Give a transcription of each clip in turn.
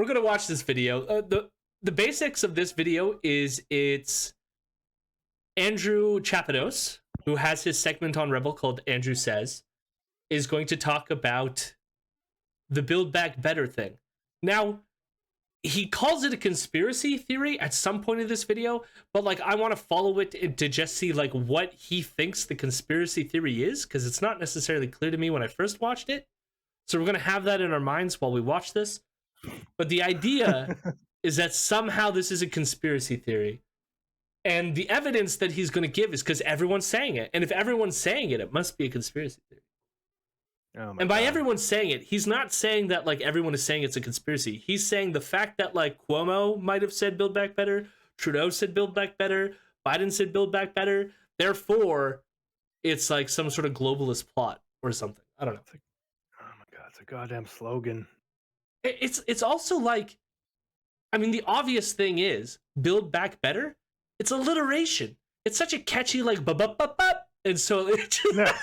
we're gonna watch this video. The basics of this video is it's Andrew Chapados, who has his segment on Rebel called Andrew Says, is going to talk about the Build Back Better thing. Now, he calls it a conspiracy theory at some point in this video, but like I want to follow it to just see like what he thinks the conspiracy theory is, because it's not necessarily clear to me when I first watched it. So we're going to have that in our minds while we watch this. But the idea is that somehow this is a conspiracy theory. And the evidence that he's going to give is because everyone's saying it. And if everyone's saying it, it must be a conspiracy theory. Oh my and by God. everyone saying it, he's not saying that like everyone is saying it's a conspiracy. He's saying the fact that like Cuomo might have said Build Back Better, Trudeau said Build Back Better, Biden said Build Back Better, therefore it's like some sort of globalist plot or something. I don't know. Oh my God, it's a goddamn slogan. It's also like, I mean, the obvious thing is Build Back Better. It's alliteration. It's such a catchy like ba-ba-ba-ba, and so it just, Yeah.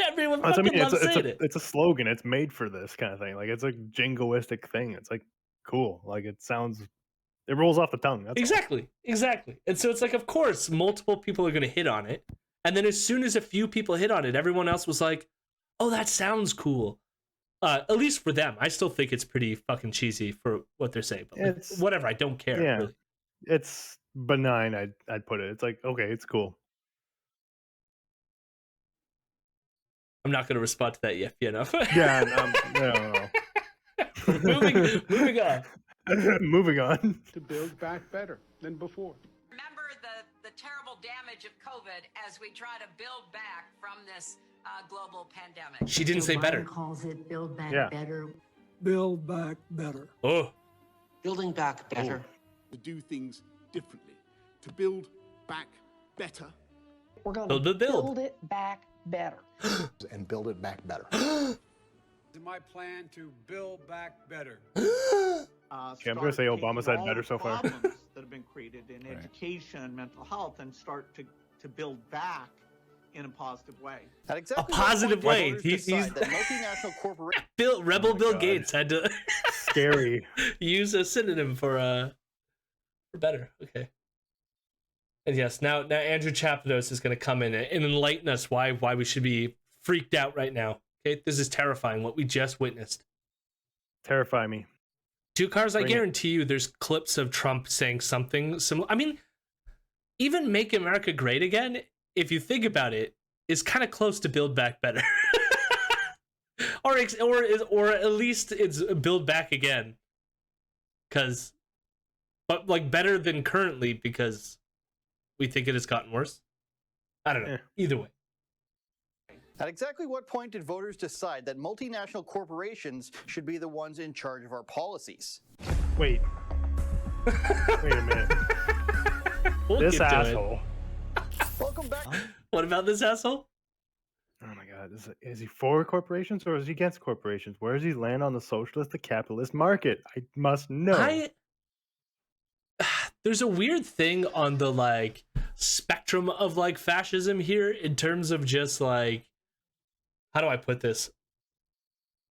everyone I fucking mean, loves saying it. it's a slogan. It's made for this kind of thing. Like it's a jingoistic thing. It's like cool. Like it rolls off the tongue. That's Exactly. And so it's like, of course, multiple people are going to hit on it. And then as soon as a few people hit on it, everyone else was like, oh, that sounds cool. At least for them. I still think it's pretty fucking cheesy for what they're saying. But like, whatever, I don't care. Yeah. Really. It's benign. I'd put it. It's like, okay, it's cool. I'm not going to respond to that yet, enough. Yeah. No. moving on. Moving on. To build back better than before. Remember the terrible damage of COVID as we try to build back from this global pandemic. She didn't say better. Calls it Build Back Yeah. Better. Build back better. Oh, Building back better. To do things differently. To build back better. We're going Build to it, build. build it back better. and build it back better. My plan to build back better. Okay, I'm gonna say Obama said better so far. Problems that have been created in education and mental health, and start to build back in a positive way. At exactly A positive what way. point He's- decide that multinational corporations Rebel Oh my Bill God. Gates had to Scary. use a synonym for better. Okay. And yes, now Andrew Chapados is going to come in and enlighten us why we should be freaked out right now. Okay, this is terrifying what we just witnessed. Terrify me. Two cars, I Bring it. guarantee you there's clips of Trump saying something similar. I mean, even Make America Great Again, if you think about it, is kind of close to Build Back Better. or at least it's Build Back Again. But like better than currently because we think it has gotten worse. I don't know. Yeah. Either way. At exactly what point did voters decide that multinational corporations should be the ones in charge of our policies? Wait. Wait a minute. We'll This get to it. asshole. Welcome back. What about this asshole? Oh my God. Is he for corporations or is he against corporations? Where does he land on the socialist, the capitalist market? I must know. There's a weird thing on the like spectrum of like fascism here in terms of just like, how do I put this?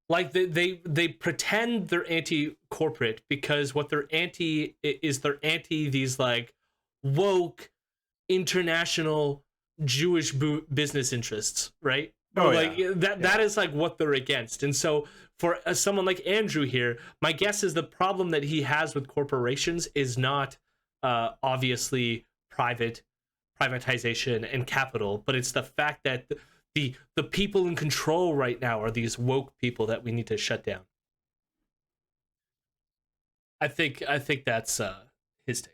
Like they pretend they're anti-corporate because what they're anti is they're anti these like woke international Jewish business interests, right? Oh, like yeah. that is like what they're against. And so for someone like Andrew here, my guess is the problem that he has with corporations is not obviously privatization and capital, but it's the fact that the people in control right now are these woke people that we need to shut down. I think that's his take.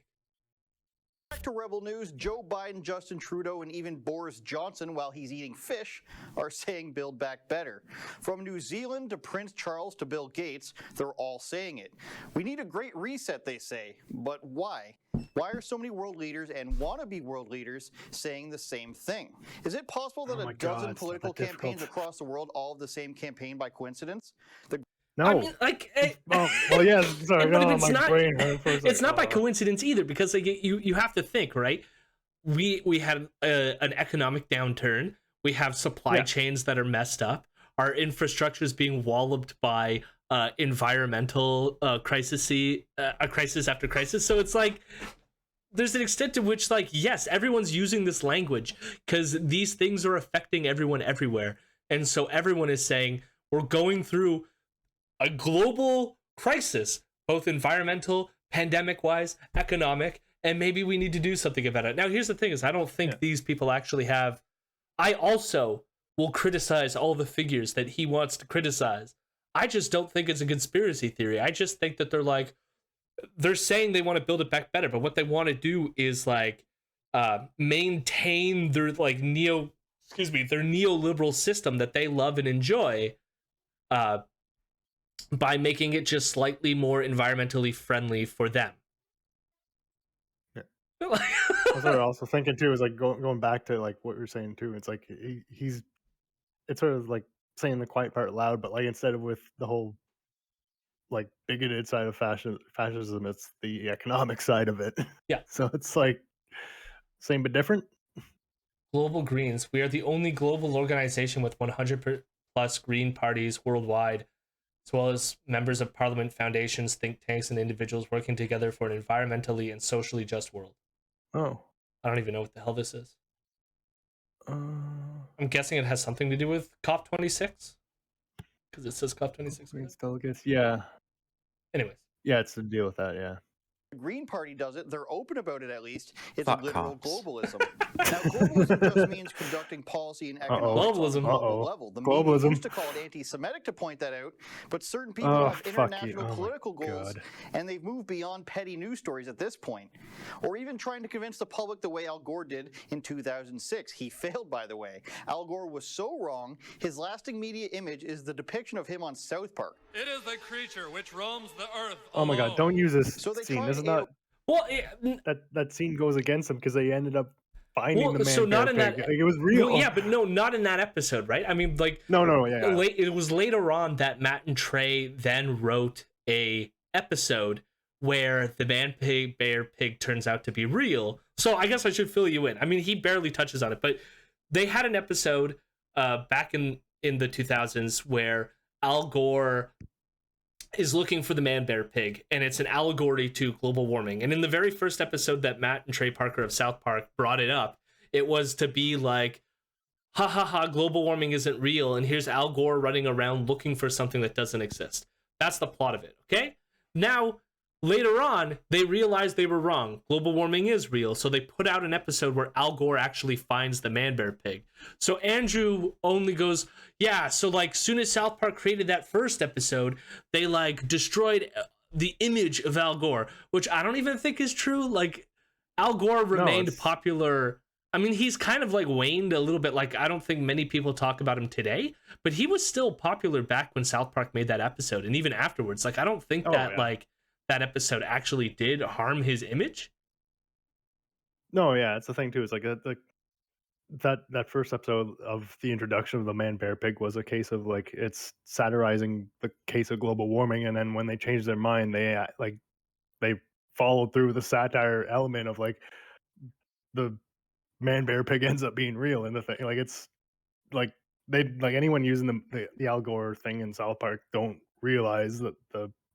Back to Rebel News, Joe Biden, Justin Trudeau, and even Boris Johnson, while he's eating fish, are saying build back better. From New Zealand to Prince Charles to Bill Gates, they're all saying it. We need a great reset, they say. But why? Why are so many world leaders and wannabe world leaders saying the same thing? Is it possible that Oh my a dozen God, it's not political that campaigns difficult. across the world all have the same campaign by coincidence? No. I mean, like, well, yeah. Sorry, but no, it's my not- brain hurt for a second. it's not by coincidence either, because like you have to think, right? We had an economic downturn. We have supply chains that are messed up. Our infrastructure is being walloped by environmental a crisis after crisis. So it's like there's an extent to which, like, yes, everyone's using this language because these things are affecting everyone everywhere, and so everyone is saying we're going through a global crisis, both environmental, pandemic wise, economic, and maybe we need to do something about it. Now here's the thing is I don't think these people actually have. I also will criticize all the figures that he wants to criticize. I just don't think it's a conspiracy theory. I just think that they're saying they want to build it back better, but what they want to do is like maintain their like their neoliberal system that they love and enjoy by making it just slightly more environmentally friendly for them. That's what I'm also thinking too is like going back to like what you're saying too. It's like it's sort of like saying the quiet part loud, but like instead of with the whole like bigoted side of fascism, it's the economic side of it. Yeah. So it's like same but different. Global Greens. We are the only global organization with 100 plus green parties worldwide, as well as members of parliament, foundations, think tanks, and individuals working together for an environmentally and socially just world. Oh. I don't even know what the hell this is. I'm guessing it has something to do with COP26? Because it says COP26. delegates. Yeah. Anyways. Yeah, it's to deal with that, yeah. The Green Party does it. They're open about it, at least. It's Fuck literal cops. globalism. Now, globalism just means conducting policy and economics Globalism. on a global level. The media Globalism. used to call it anti-Semitic to point that out, but certain people Oh, have fuck you. international Oh my political goals, God. and they've moved beyond petty news stories at this point. Or even trying to convince the public the way Al Gore did in 2006. He failed, by the way. Al Gore was so wrong, his lasting media image is the depiction of him on South Park. It is a creature which roams the earth. Oh my God! Don't use this So they scene. try This is to not Well, that scene goes against them because they ended up finding the man. so not in that. Like, it was real. Well, yeah, but no, not in that episode, right? I mean, like, No, yeah. It was later on that Matt and Trey then wrote a episode where the man pig bear pig turns out to be real. So I guess I should fill you in. I mean, he barely touches on it, but they had an episode back in the 2000s where Al Gore is looking for the man bear pig, and it's an allegory to global warming. And in the very first episode that Matt and Trey Parker of South Park brought it up, it was to be like, ha ha ha, global warming isn't real, and here's Al Gore running around looking for something that doesn't exist. That's the plot of it, okay? Now, later on, they realized they were wrong. Global warming is real, so they put out an episode where Al Gore actually finds the man bear pig. So Andrew only goes, yeah, so like soon as South Park created that first episode, they like destroyed the image of Al Gore, which I don't even think is true. Like Al Gore remained popular. I mean, he's kind of like waned a little bit. Like, I don't think many people talk about him today, but he was still popular back when South Park made that episode. And even afterwards, like, I don't think like that episode actually did harm his image. No, yeah, it's the thing too. It's like that first episode of the introduction of the man bear pig was a case of like it's satirizing the case of global warming, and then when they changed their mind, they followed through with the satire element of like the man bear pig ends up being real in the thing. Like it's like they like anyone using the Al Gore thing in South Park don't realize that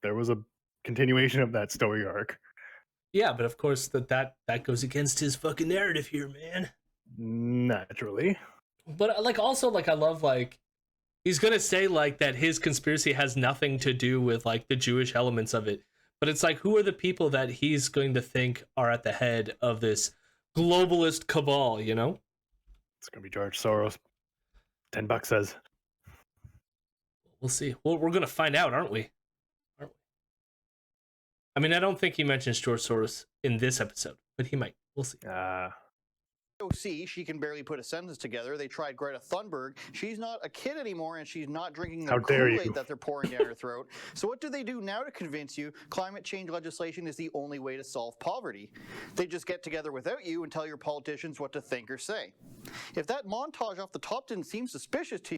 there was a continuation of that story arc. Yeah, but of course that goes against his fucking narrative here, man. Naturally. But like also like I love like he's gonna say like that his conspiracy has nothing to do with like the Jewish elements of it. But it's like, who are the people that he's going to think are at the head of this globalist cabal, you know? It's gonna be George Soros. $10 says. We'll see. Well, we're gonna find out, aren't we? I mean, I don't think he mentions George Soros in this episode, but he might. We'll see. OC, she can barely put a sentence together. They tried Greta Thunberg. She's not a kid anymore, and she's not drinking the Kool-Aid that they're pouring down her throat. So what do they do now to convince you climate change legislation is the only way to solve poverty? They just get together without you and tell your politicians what to think or say. If that montage off the top didn't seem suspicious to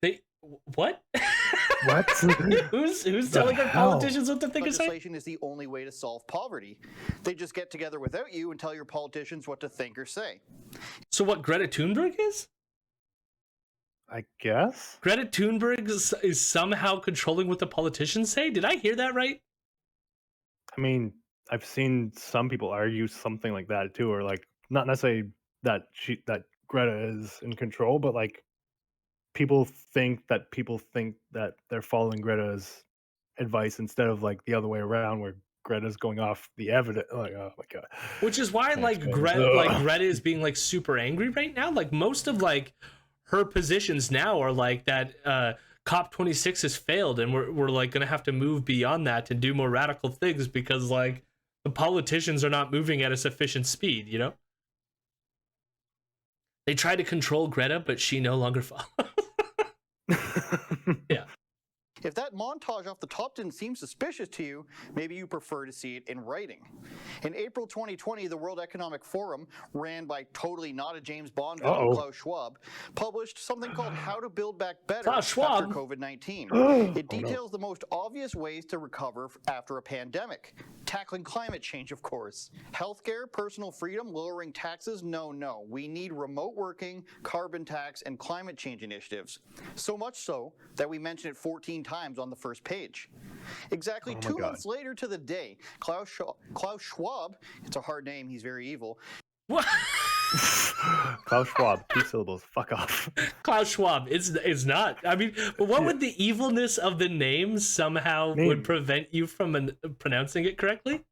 you... What? What? Who's telling our politicians what to think or say? Legislation is the only way to solve poverty. They just get together without you and tell your politicians what to think or say. So what Greta Thunberg is? I guess. Greta Thunberg is somehow controlling what the politicians say. Did I hear that right? I mean, I've seen some people argue something like that too, or like not necessarily that that Greta is in control, but like people think that they're following Greta's advice instead of like the other way around, where Greta's going off the evidence. Like, oh my god. Which is why Can't explain this. Greta is being like super angry right now. Like most of like her positions now are like that COP26 has failed and we're like gonna have to move beyond that and do more radical things because like the politicians are not moving at a sufficient speed, you know? They try to control Greta, but she no longer follows. Yeah. If that montage off the top didn't seem suspicious to you, maybe you prefer to see it in writing. In April 2020, the World Economic Forum, ran by totally not a James Bond villain, Klaus Schwab, published something called How to Build Back Better After COVID-19. It details the most obvious ways to recover after a pandemic. Tackling climate change, of course. Healthcare, personal freedom, lowering taxes, no. We need remote working, carbon tax, and climate change initiatives. So much so that we mention it 14 times on the first page. Exactly 2 months later to the day, Klaus Schwab, it's a hard name, he's very evil. What? Klaus Schwab, 2 syllables, fuck off. Klaus Schwab, it's not. I mean, but what would the evilness of the name somehow would prevent you from pronouncing it correctly?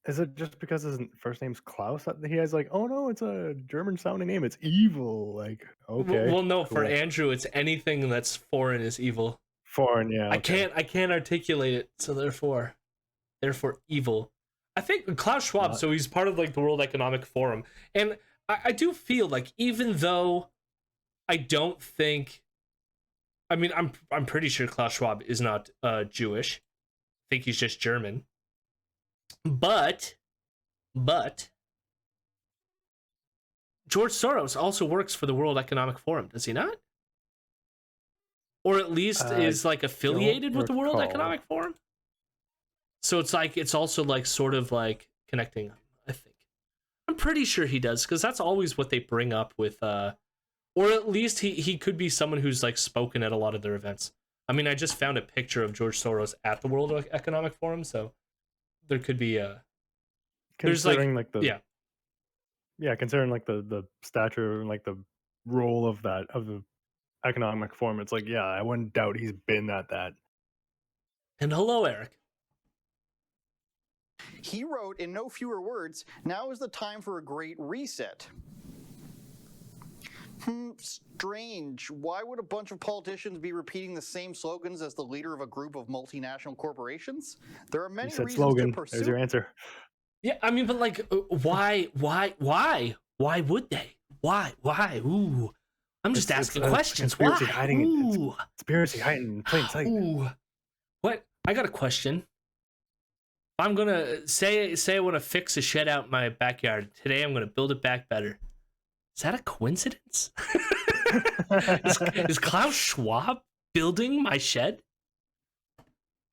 Is it just because his first name's Klaus that he has like, oh no, it's a German sounding name, it's evil? Like, okay. Well, no, cool. for Andrew, it's anything that's foreign is evil. Foreign, yeah. Okay. I can't articulate it, so therefore evil. I think Klaus Schwab, so he's part of like the World Economic Forum, and I do feel like even though I don't think, I mean, I'm pretty sure Klaus Schwab is not Jewish. I think he's just German. But George Soros also works for the World Economic Forum, does he not? Or at least is like affiliated with the World Economic Forum? So it's like, it's also like sort of like connecting, I think. I'm pretty sure he does, because that's always what they bring up with, or at least he could be someone who's like spoken at a lot of their events. I mean, I just found a picture of George Soros at the World Economic Forum, so there could be considering like the considering like the stature and like the role of the Economic Forum, it's like, yeah, I wouldn't doubt he's been at that. And hello, Eric. He wrote in no fewer words, now is the time for a great reset. Strange. Why would a bunch of politicians be repeating the same slogans as the leader of a group of multinational corporations? There are many reasons to pursue. There's your answer. Yeah, I mean, but like, why would they? Why? Ooh, I'm just asking questions. Why? Conspiracy hiding in plain sight. Ooh. What? I got a question. I'm gonna say I want to fix a shed out in my backyard. Today I'm gonna build it back better. Is that a coincidence? is Klaus Schwab building my shed?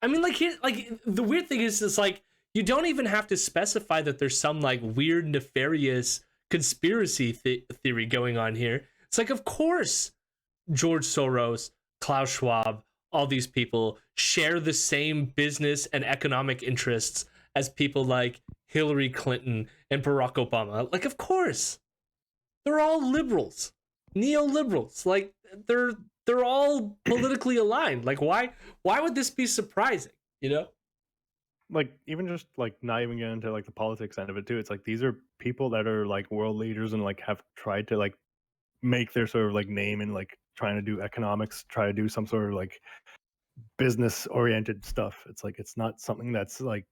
I mean, like the weird thing is like you don't even have to specify that there's some like weird nefarious conspiracy theory going on here. It's like, of course, George Soros, Klaus Schwab, all these people share the same business and economic interests as people like Hillary Clinton and Barack Obama. Like, of course. They're all liberals, neoliberals. Like they're all politically aligned. Like why would this be surprising? You know, like even just like not even getting into like the politics end of it too. It's like these are people that are like world leaders and like have tried to like make their sort of like name and like trying to do economics, try to do some sort of like business oriented stuff. It's like it's not something that's like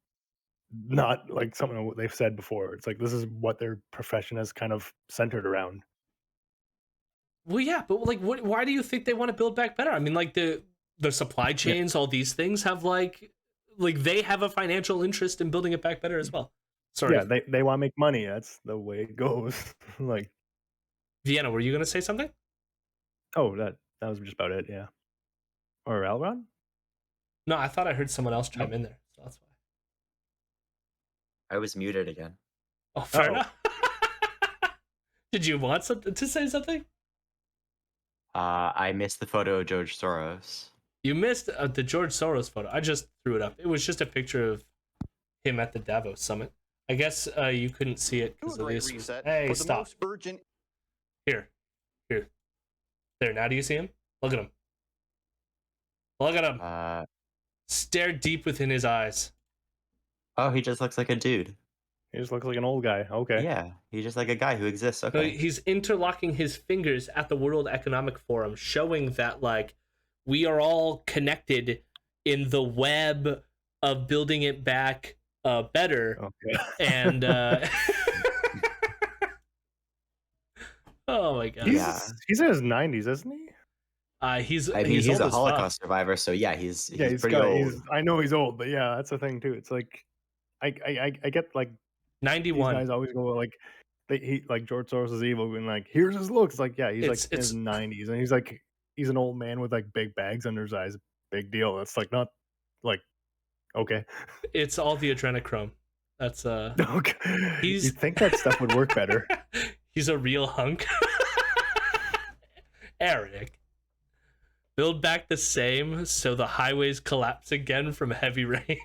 not like something what they've said before. It's like this is what their profession is kind of centered around. Well, yeah, but like, why do you think they want to build back better? I mean, like the supply chains, all these things have like they have a financial interest in building it back better as well. Sorry. Yeah, they want to make money. That's the way it goes. Like, Vienna, were you gonna say something? Oh, that was just about it. Yeah. Or Elron? No, I thought I heard someone else chime in there, so that's why. I was muted again. Oh, fair enough. Did you want to say something? I missed the photo of George Soros. You missed the George Soros photo. I just threw it up. It was just a picture of him at the Davos summit. I guess you couldn't see it because of this. Reset, Hey, but the stop. most urgent Here. There, now do you see him? Look at him. Look at him. Stare deep within his eyes. Oh, he just looks like a dude. He just looks like an old guy. Okay. Yeah, he's just like a guy who exists. So Okay. he's interlocking his fingers at the World Economic Forum, showing that like we are all connected in the web of building it back better. Okay. And oh my god. He's in his 90s, isn't he? He's I mean, he's old a as fuck. Holocaust survivor, so yeah, he's pretty got, old. I know he's old, but yeah, that's the thing too. It's like I get like 91. These guys always go like he like George Soros is evil and like here's his looks. Like yeah, he's like in his 90s and he's an old man with like big bags under his eyes. Big deal. It's like not like okay. It's all the adrenochrome. That's okay. You think that stuff would work better? He's a real hunk. Eric. Build back the same so the highways collapse again from heavy rain.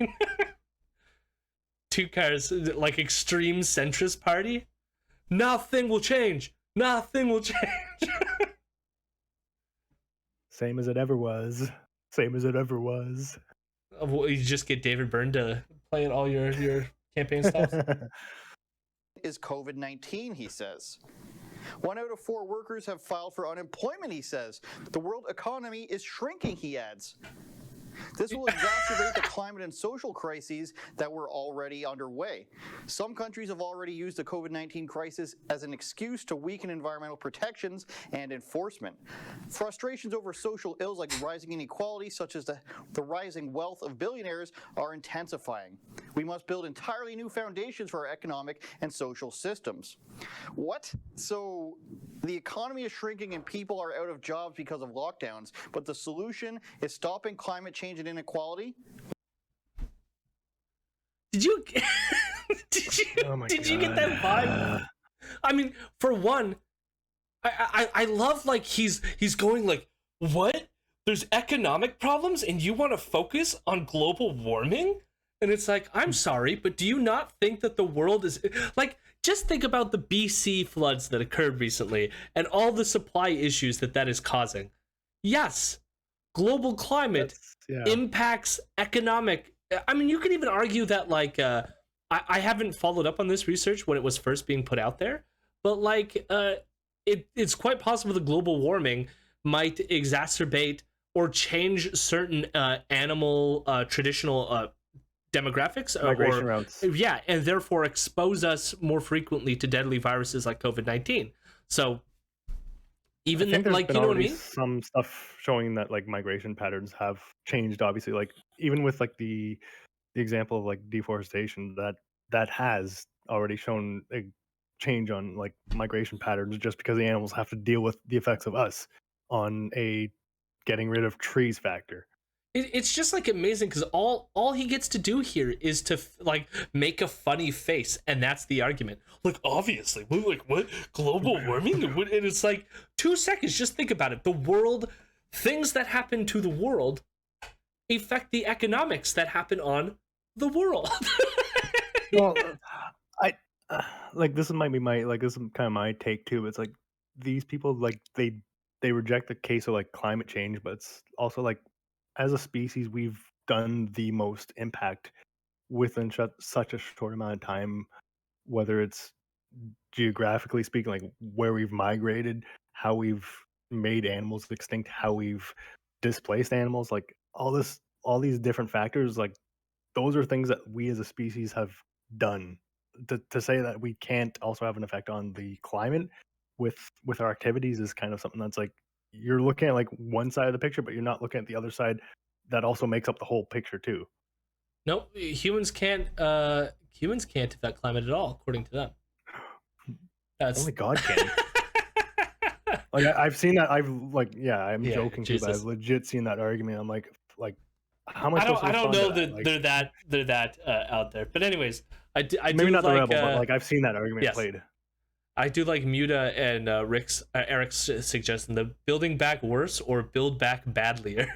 Two cars, like extreme centrist party. Nothing will change. Nothing will change. Same as it ever was. Same as it ever was. You just get David Byrne to play it all your campaign stuff. Is COVID-19, he says. 1 out of 4 workers have filed for unemployment, he says. The world economy is shrinking, he adds. This will exacerbate the climate and social crises that were already underway. Some countries have already used the COVID-19 crisis as an excuse to weaken environmental protections and enforcement. Frustrations over social ills like rising inequality, such as the rising wealth of billionaires, are intensifying. We must build entirely new foundations for our economic and social systems. What? So the economy is shrinking and people are out of jobs because of lockdowns, but the solution is stopping climate change and inequality? Did you get that vibe? I mean, for one, I love like he's going like, what? There's economic problems and you want to focus on global warming? And it's like, I'm sorry, but do you not think that the world is like, just think about the BC floods that occurred recently and all the supply issues that is causing. Yes, global climate impacts economic. I mean, you could even argue that like I haven't followed up on this research when it was first being put out there, but like it's quite possible the global warming might exacerbate or change certain animal traditional demographics migration routes. Yeah, and therefore expose us more frequently to deadly viruses like COVID-19. So even like, you know what I mean? Some stuff showing that like migration patterns have changed, obviously, like even with like the example of like deforestation, that has already shown a change on like migration patterns just because the animals have to deal with the effects of us on a getting rid of trees factor. It's just like amazing because all he gets to do here is to like make a funny face, and that's the argument. Like, obviously, we're like, what, global warming? And it's like 2 seconds. Just think about it. The world, things that happen to the world, affect the economics that happen on the world. Well, I like this might be my like this is kind of my take too. It's like these people like they reject the case of like climate change, but it's also like, as a species, we've done the most impact within such a short amount of time, whether it's geographically speaking, like where we've migrated, how we've made animals extinct, how we've displaced animals, like all these different factors, like those are things that we as a species have done. To say that we can't also have an effect on the climate with our activities is kind of something that's like, you're looking at like one side of the picture, but you're not looking at the other side that also makes up the whole picture too. No, humans can't affect climate at all, according to them. That's... Only God can. Like I've seen that. I'm joking too, but I've legit seen that argument. I'm like how much? I don't know that like, they're that out there. But anyways, I maybe do not like, the rebel, but like I've seen that argument played. I do like Muta and Eric's suggestion: the building back worse or build back badlier.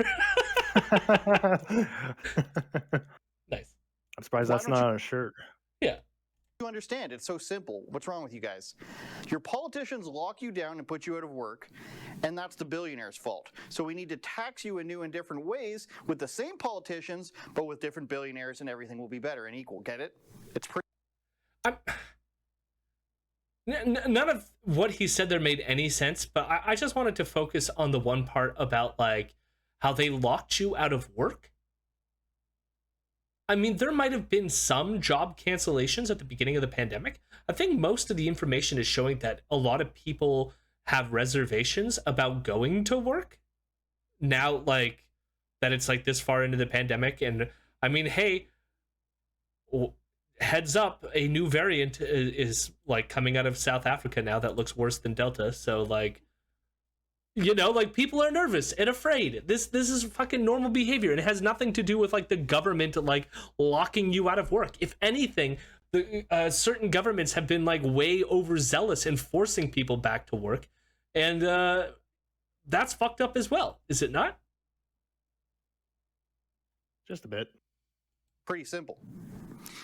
Nice. I'm surprised that's not on a shirt. Yeah. You understand, it's so simple. What's wrong with you guys? Your politicians lock you down and put you out of work, and that's the billionaires' fault. So we need to tax you in new and different ways with the same politicians, but with different billionaires, and everything will be better and equal. Get it? It's pretty. None of what he said there made any sense, but I just wanted to focus on the one part about like how they locked you out of work. I mean, there might have been some job cancellations at the beginning of the pandemic. I think most of the information is showing that a lot of people have reservations about going to work now, like that it's like this far into the pandemic. And I mean, hey, heads up, a new variant is like coming out of South Africa now that looks worse than Delta. So like, you know, like people are nervous and afraid. This is fucking normal behavior, and it has nothing to do with like the government like locking you out of work. If anything, the certain governments have been like way overzealous in forcing people back to work, and that's fucked up as well, is it not? Just a bit. Pretty simple.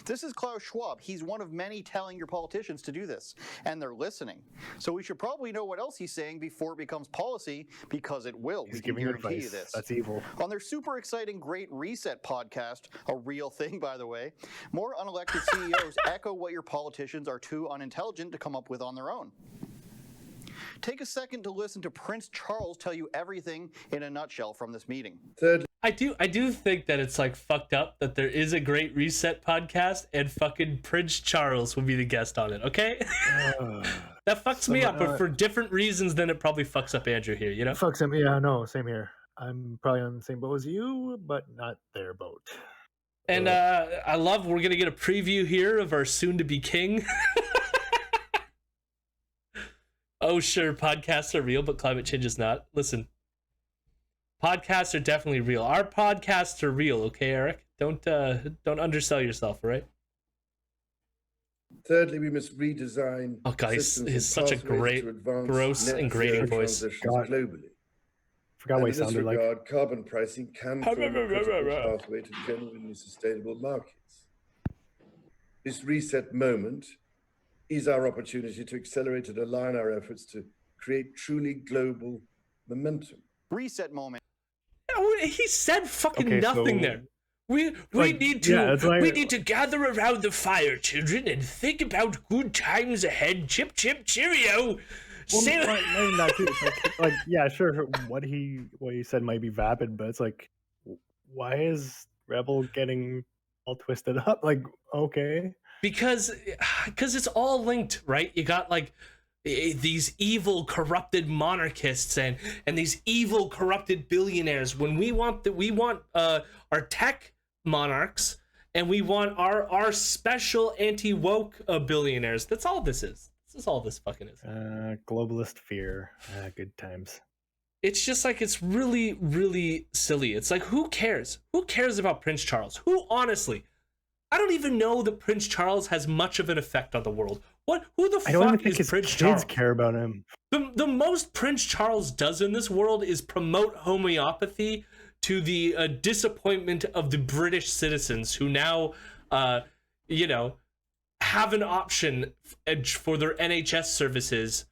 This is Klaus Schwab. He's one of many telling your politicians to do this, and they're listening. So we should probably know what else he's saying before it becomes policy, because it will. He's giving advice. This. That's evil. On their super exciting Great Reset podcast, a real thing, by the way, more unelected CEOs echo what your politicians are too unintelligent to come up with on their own. Take a second to listen to Prince Charles tell you everything in a nutshell from this meeting. Thirdly, I do think that it's like fucked up that there is a Great Reset podcast and fucking Prince Charles will be the guest on it, okay? That fucks me up, but for different reasons than it probably fucks up Andrew here, you know? Fucks him, yeah, no, same here. I'm probably on the same boat as you, but not their boat. And I love, we're gonna get a preview here of our soon-to-be king. Oh, sure, podcasts are real, but climate change is not. Listen, podcasts are definitely real. Our podcasts are real, okay, Eric? Don't undersell yourself, all right? Thirdly, we must redesign. Oh god, he's such a great, gross and grating voice. Globally. Forgot what he sounded like. Carbon pricing can form a critical pathway to genuinely sustainable markets. This reset moment is our opportunity to accelerate and align our efforts to create truly global momentum. Reset moment. He said fucking nothing there. We need to gather around the fire, children, and think about good times ahead. Chip, chip, cheerio. Well, not too. Like, yeah, sure. What he said might be vapid, but it's like, why is Rebel getting all twisted up? Like, okay, because it's all linked, right? You got like these evil corrupted monarchists and these evil corrupted billionaires. When we want our tech monarchs, and we want our special anti-woke billionaires. That's all this is. This is all this fucking is. Globalist fear. Good times. It's just like, it's really, really silly. It's like, who cares? Who cares about Prince Charles? Who, honestly? I don't even know that Prince Charles has much of an effect on the world. Who the fuck is Prince Charles? Kids care about him. The most Prince Charles does in this world is promote homeopathy to the disappointment of the British citizens who now, have an option for their NHS services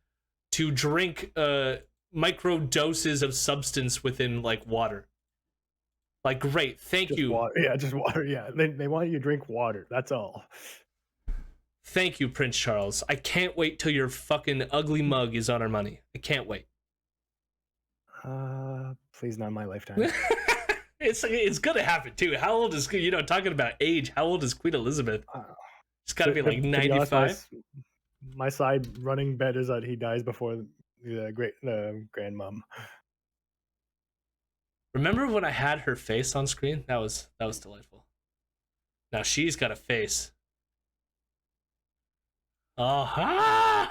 to drink micro doses of substance within like water. Like, great, thank you. Water. Yeah, just water. Yeah, they want you to drink water. That's all. Thank you, Prince Charles. I can't wait till your fucking ugly mug is on our money. I can't wait. Please, not in my lifetime. It's gonna happen too. How old is, talking about age? How old is Queen Elizabeth? It's got to be like 95. My side running bet is that he dies before the grandmom. Remember when I had her face on screen? That was delightful. Now she's got a face. Aha!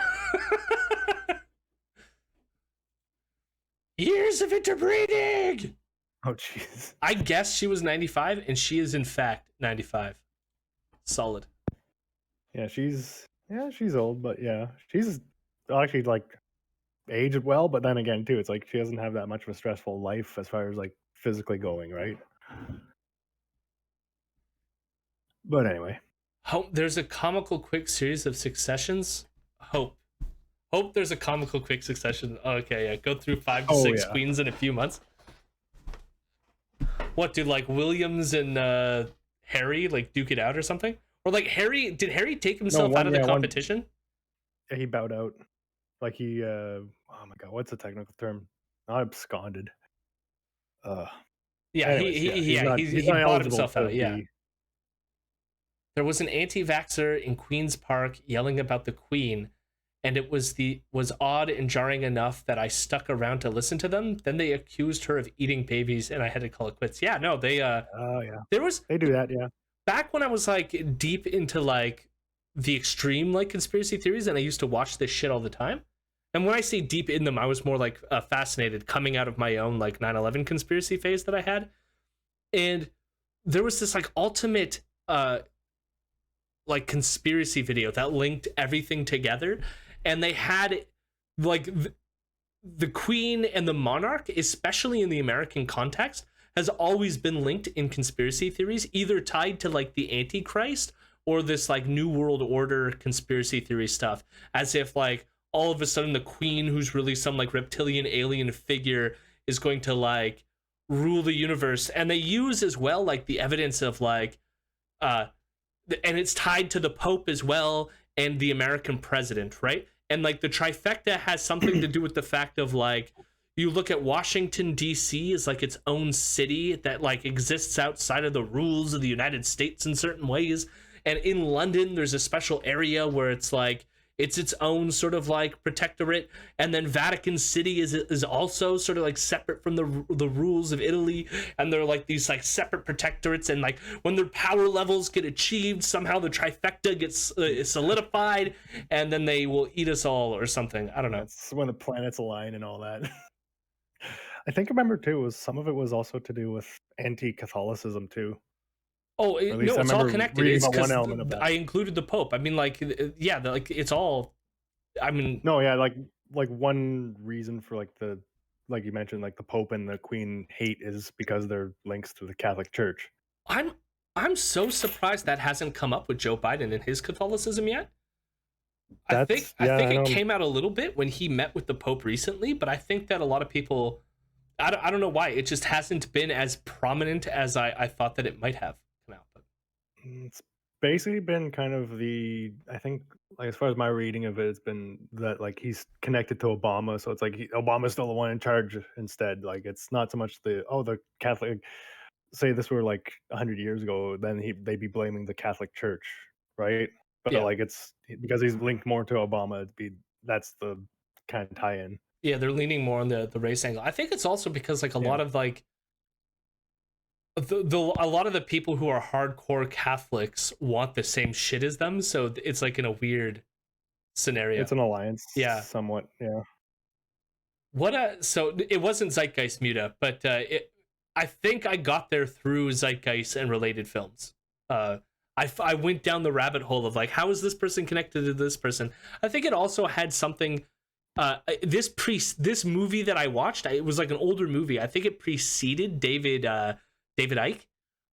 Years of interbreeding! Oh, jeez. I guess she was 95, and she is in fact 95. Solid. Yeah, she's old, but yeah, she's actually like aged well, but then again too, it's like she doesn't have that much of a stressful life as far as like physically going, right? But anyway, There's a comical quick series of successions. Hope there's a comical quick succession. Okay, yeah, go through 5 to 6 queens in a few months. What, did like Williams and Harry like duke it out or something? Or like did Harry take himself out of the competition? Yeah, he bowed out. Like he oh my god, what's the technical term? Not absconded. Yeah, anyways, he not bought himself out. be... Yeah. There was an anti-vaxxer in Queen's Park yelling about the Queen, and it was odd and jarring enough that I stuck around to listen to them. Then they accused her of eating babies, and I had to call it quits. Yeah, no, they oh yeah, they do that. Yeah, back when I was like deep into like the extreme like conspiracy theories, and I used to watch this shit all the time. And when I say deep in them, I was more like fascinated, coming out of my own like 9/11 conspiracy phase that I had. And there was this like ultimate like conspiracy video that linked everything together, and they had like the Queen and the monarch, especially in the American context, has always been linked in conspiracy theories, either tied to like the Antichrist or this like New World Order conspiracy theory stuff, as if like all of a sudden the Queen, who's really some like reptilian alien figure, is going to like rule the universe. And they use as well like the evidence of like and it's tied to the Pope as well and the American president, right? And like the trifecta has something to do with the fact of like, you look at Washington D.C. as like its own city that like exists outside of the rules of the United States in certain ways, and in London there's a special area where it's like it's its own sort of like protectorate, and then Vatican City is also sort of like separate from the rules of Italy, and they're like these like separate protectorates, and like when their power levels get achieved, somehow the trifecta gets solidified, and then they will eat us all or something. I don't know. It's when the planets align and all that. I think I remember too was some of it was also to do with anti-Catholicism too. Oh no, it's all connected. It's because I included the Pope. I mean, like, yeah, like it's all. I mean, no, yeah, like one reason for like the like you mentioned, like the Pope and the Queen hate is because they're links to the Catholic Church. I'm so surprised that hasn't come up with Joe Biden and his Catholicism yet. I think it came out a little bit when he met with the Pope recently, but I think that a lot of people, I don't know why, it just hasn't been as prominent as I thought that it might have come out. But it's basically been kind of I think, like as far as my reading of it, it's been that like he's connected to Obama, so it's like Obama's still the one in charge instead. Like it's not so much the Catholic. Say this were like 100 years ago, then they'd be blaming the Catholic Church, right? But like it's because he's linked more to Obama. That's the kind of tie-in. Yeah, they're leaning more on the race angle. I think it's also because like a lot of like a lot of the people who are hardcore Catholics want the same shit as them, so it's like in a weird scenario. It's an alliance, yeah, somewhat, yeah. So it wasn't Zeitgeist Muta, but I think I got there through Zeitgeist and related films. I went down the rabbit hole of like, how is this person connected to this person? I think it also had something. This movie that I watched, it was like an older movie. I think it preceded David Icke,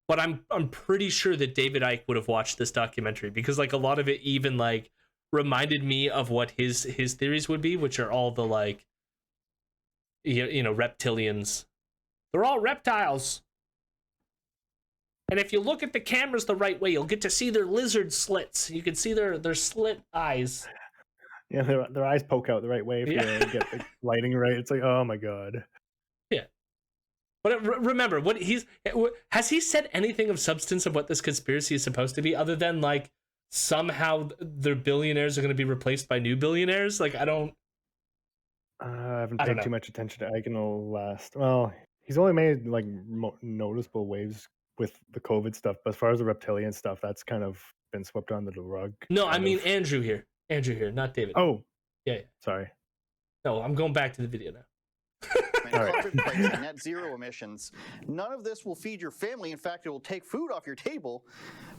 but I'm pretty sure that David Icke would have watched this documentary, because like a lot of it even like reminded me of what his theories would be, which are all the like, you know, reptilians. They're all reptiles. And if you look at the cameras the right way, you'll get to see their lizard slits. You can see their slit eyes. Yeah, their eyes poke out the right way if you get the lighting right. It's like, oh my god. Yeah. But remember, has he said anything of substance of what this conspiracy is supposed to be, other than like somehow their billionaires are going to be replaced by new billionaires? Like, I haven't paid too much attention to Icke in the last. Well, he's only made like noticeable waves with the COVID stuff, but as far as the reptilian stuff, that's kind of been swept under the rug. No, I mean Andrew here, not David. Oh, yeah. Sorry. No, I'm going back to the video now. environment, carbon pricing, net zero emissions. None of this will feed your family. In fact, it will take food off your table,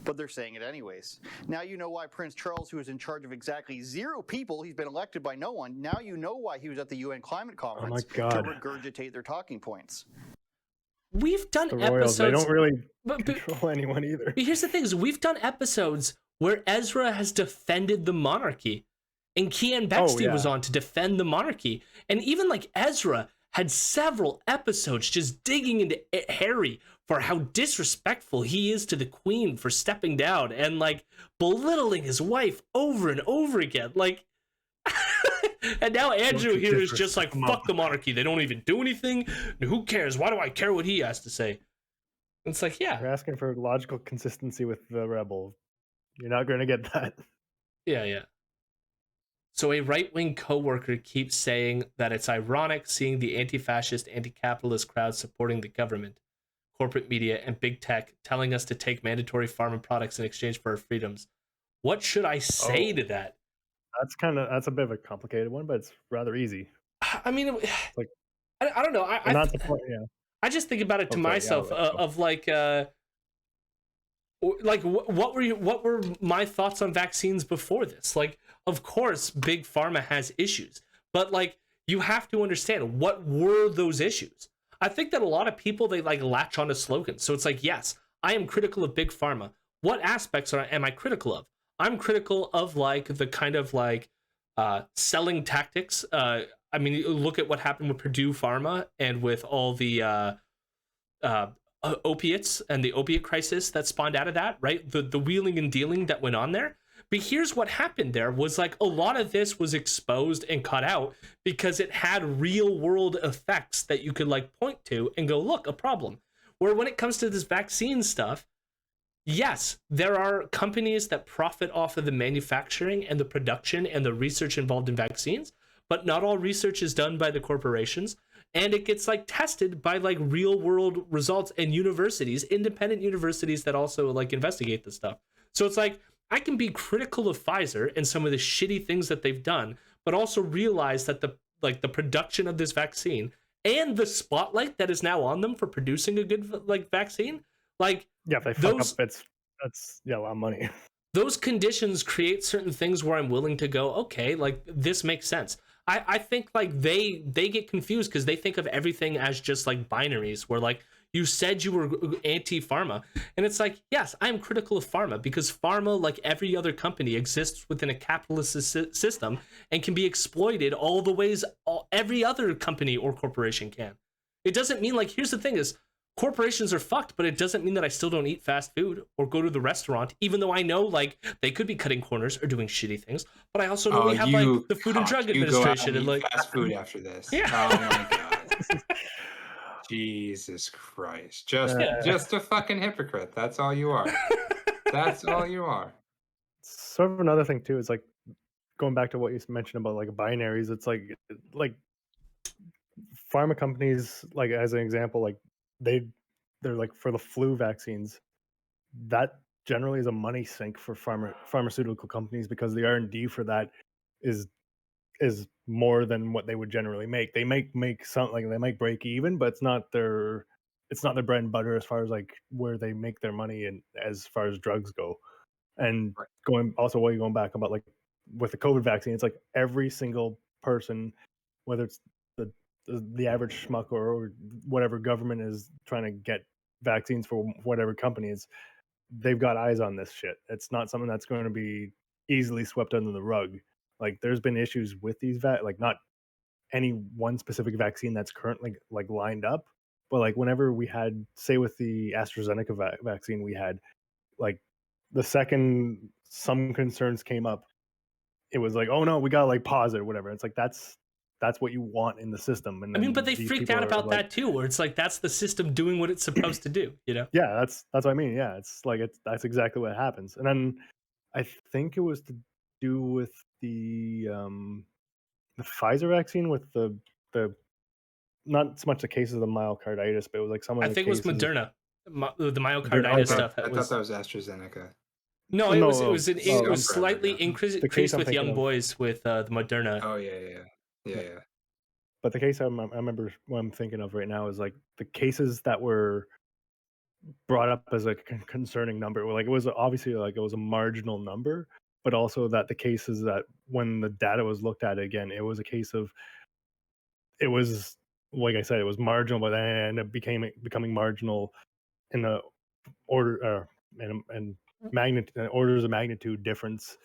but they're saying it anyways. Now you know why Prince Charles, who is in charge of exactly 0 people, he's been elected by no one, now you know why he was at the UN climate conference to regurgitate their talking points. We've done the Royals, episodes. They don't really control anyone either. But here's the thing: is we've done episodes where Ezra has defended the monarchy, and Kean Bexley was on to defend the monarchy, and even like Ezra had several episodes just digging into Harry for how disrespectful he is to the Queen for stepping down and like belittling his wife over and over again, like. And now Andrew here is just like, fuck the monarchy. They don't even do anything. Who cares? Why do I care what he has to say? It's like, yeah. You're asking for logical consistency with the rebel. You're not going to get that. Yeah. So a right-wing coworker keeps saying that it's ironic seeing the anti-fascist, anti-capitalist crowd supporting the government, corporate media, and big tech telling us to take mandatory pharma products in exchange for our freedoms. What should I say to that? That's a bit of a complicated one, but it's rather easy. I mean, like, I don't know. I just think about it to myself of like what were my thoughts on vaccines before this? Like, of course, big pharma has issues, but like you have to understand what were those issues. I think that a lot of people, they like latch on to slogans. So it's like, yes, I am critical of big pharma. What aspects am I critical of? I'm critical of like the kind of like selling tactics. I mean, look at what happened with Purdue Pharma and with all the opiates and the opiate crisis that spawned out of that, right? The wheeling and dealing that went on there. But here's what happened there was like a lot of this was exposed and cut out because it had real world effects that you could like point to and go, look, a problem. Where when it comes to this vaccine stuff, yes, there are companies that profit off of the manufacturing and the production and the research involved in vaccines, but not all research is done by the corporations, and it gets like tested by like real world results and universities, independent universities that also like investigate this stuff. So it's like, I can be critical of Pfizer and some of the shitty things that they've done, but also realize that the production of this vaccine and the spotlight that is now on them for producing a good like vaccine, like, yeah, if they fuck up, that's a lot of money. Those conditions create certain things where I'm willing to go, okay, like this makes sense. I think like they get confused because they think of everything as just like binaries where like you said you were anti-pharma, and it's like, yes, I am critical of pharma because pharma, like every other company, exists within a capitalist system and can be exploited all the ways every other company or corporation can. It doesn't mean like, here's the thing is, corporations are fucked, but it doesn't mean that I still don't eat fast food or go to the restaurant, even though I know like they could be cutting corners or doing shitty things. But I also know we have like the Food and Drug Administration and like fast food after this. Yeah. Oh my god. Jesus Christ. Just a fucking hypocrite. That's all you are. That's all you are. Sort of another thing too is like going back to what you mentioned about like binaries. It's like pharma companies, like as an example, like they're like for the flu vaccines, that generally is a money sink for pharmaceutical companies because the R&D for that is more than what they would generally make. They make something like they might break even, but it's not their bread and butter as far as like where they make their money and as far as drugs go. And going back about like with the COVID vaccine, it's like every single person, whether it's the average schmuck or whatever government is trying to get vaccines for whatever companies, they've got eyes on this shit. It's not something that's going to be easily swept under the rug. Like there's been issues with these like not any one specific vaccine that's currently like lined up, but like whenever we had, say with the AstraZeneca vaccine, we had like the second some concerns came up, it was like, oh no, we gotta like pause it or whatever. It's like that's what you want in the system. And I mean, but they freaked out about that too, where it's like that's the system doing what it's supposed to do, you know? Yeah, that's what I mean. Yeah, it's like that's exactly what happens. And then I think it was to do with the Pfizer vaccine with the not so much the cases of the myocarditis, but it was like some of the I think it was Moderna, the myocarditis stuff. I thought that was AstraZeneca. No, it was slightly increased with young boys with the Moderna. Oh yeah. But the case I remember what I'm thinking of right now is like the cases that were brought up as a concerning number. Like it was obviously like it was a marginal number, but also that the cases that when the data was looked at again, it was a case of it was like I said, it was marginal, but then it becoming marginal in the order and orders of magnitude difference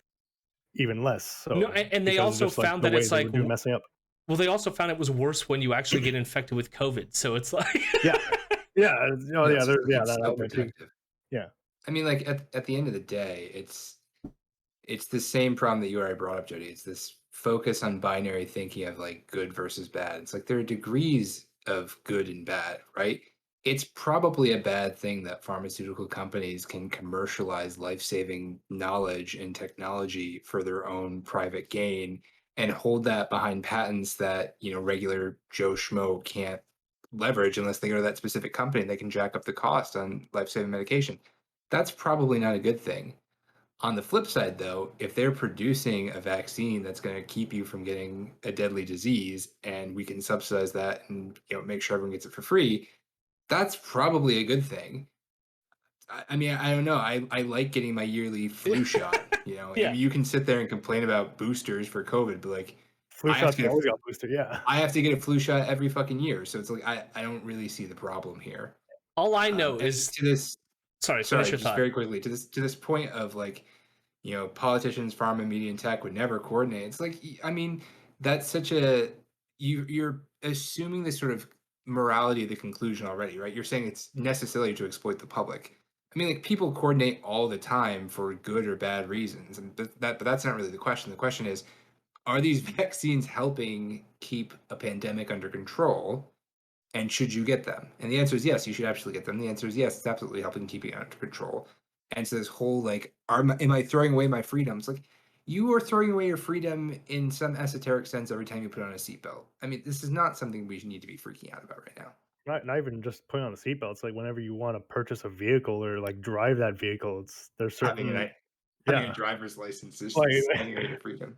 even less. So No, and they because also just like found the that way it's they like were doing messing up. well, they also found it was worse when you actually get infected with COVID. So it's like yeah, oh yeah, It's that so element too. protective. Yeah, I mean, like at the end of the day, it's the same problem that you already brought up, Jody. It's this focus on binary thinking of like good versus bad. It's like there are degrees of good and bad, right? It's probably a bad thing that pharmaceutical companies can commercialize life-saving knowledge and technology for their own private gain and hold that behind patents that, you know, regular Joe Schmo can't leverage unless they go to that specific company and they can jack up the cost on life-saving medication. That's probably not a good thing. On the flip side, though, if they're producing a vaccine that's going to keep you from getting a deadly disease, and we can subsidize that and make sure everyone gets it for free, that's probably a good thing. I mean, I don't know. I like getting my yearly flu shot. I Yeah. mean, you can sit there and complain about boosters for COVID, but like, flu I have shots to get always got boosted. Yeah, I have to get a flu shot every fucking year, so it's like I don't really see the problem here. all I know And is to this. sorry, finish your Just thought. very quickly to this point of like, politicians, pharma, media, and tech would never coordinate. It's like, I mean, that's such a you're assuming this sort of morality of the conclusion already, right? You're saying it's necessary to exploit the public. I mean, like people coordinate all the time for good or bad reasons, and but that's not really the question. The question is, are these vaccines helping keep a pandemic under control? And should you get them? And the answer is yes, you should absolutely get them. The answer is yes, it's absolutely helping keep it under control. And so this whole like, am I throwing away my freedoms? Like, you are throwing away your freedom in some esoteric sense every time you put on a seatbelt. I mean, this is not something we need to be freaking out about right now. not even just putting on a seatbelt. It's like whenever you want to purchase a vehicle or like drive that vehicle, there's certain Having a driver's license is like, taking away your freedom.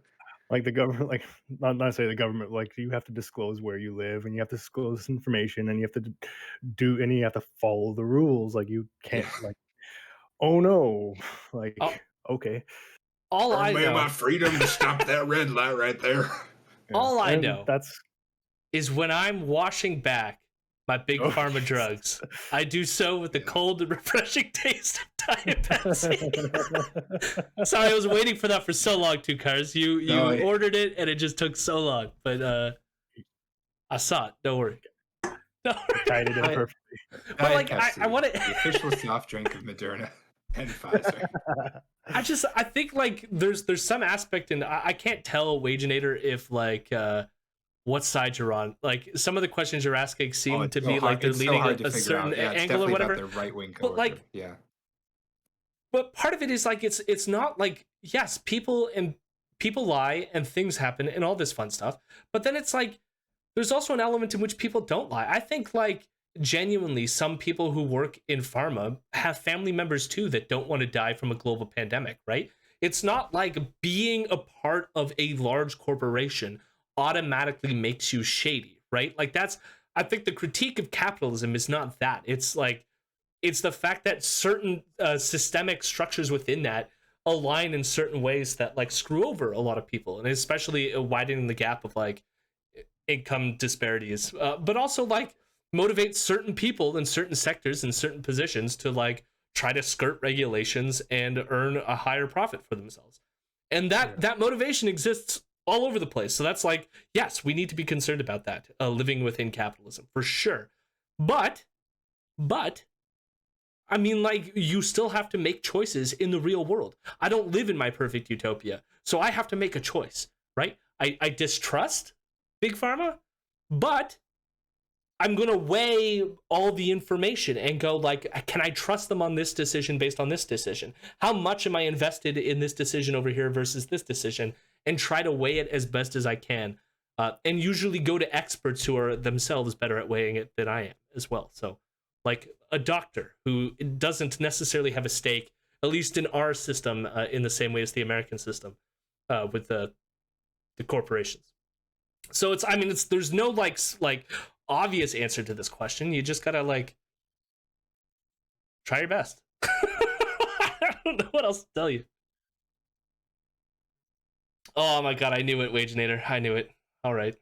Like the government, like not say the government, like you have to disclose where you live and you have to disclose this information and you have to you have to follow the rules. Like you can't like, oh no, like okay. All I know, my freedom to stop that red light right there. All I know that's is when I'm washing back my big pharma drugs, I do so with the cold and refreshing taste of Diet Pepsi. Sorry, I was waiting for that for so long, Two Cars. You ordered it and it just took so long, but I saw it. Don't worry. Tied it in perfectly. But like, I want it. The official soft drink of Moderna and Pfizer. I think like there's some aspect in I can't tell Wagenator if like what side you're on. Like some of the questions you're asking seem to be like they're leading a certain angle or whatever. The right wing but like, but part of it is like it's not like yes, people lie and things happen and all this fun stuff. But then it's like there's also an element in which people don't lie. I think like genuinely some people who work in pharma have family members too that don't want to die from a global pandemic, right? It's not like being a part of a large corporation automatically makes you shady, right? Like I think the critique of capitalism is not that. It's like it's the fact that certain systemic structures within that align in certain ways that like screw over a lot of people, and especially widening the gap of like income disparities, but also like motivate certain people in certain sectors and certain positions to like try to skirt regulations and earn a higher profit for themselves. And that motivation exists all over the place. So that's like, yes, we need to be concerned about that, living within capitalism for sure. But I mean, like, you still have to make choices in the real world. I don't live in my perfect utopia, so I have to make a choice, right? I distrust Big Pharma, but I'm going to weigh all the information and go like, can I trust them on this decision based on this decision? How much am I invested in this decision over here versus this decision? And try to weigh it as best as I can. And usually go to experts who are themselves better at weighing it than I am as well. So like a doctor who doesn't necessarily have a stake, at least in our system, in the same way as the American system with the corporations. So it's, I mean, it's, there's no like obvious answer to this question. You just gotta like try your best. I don't know what else to tell you. Oh my god, I knew it, Wagenator. I knew it. All right.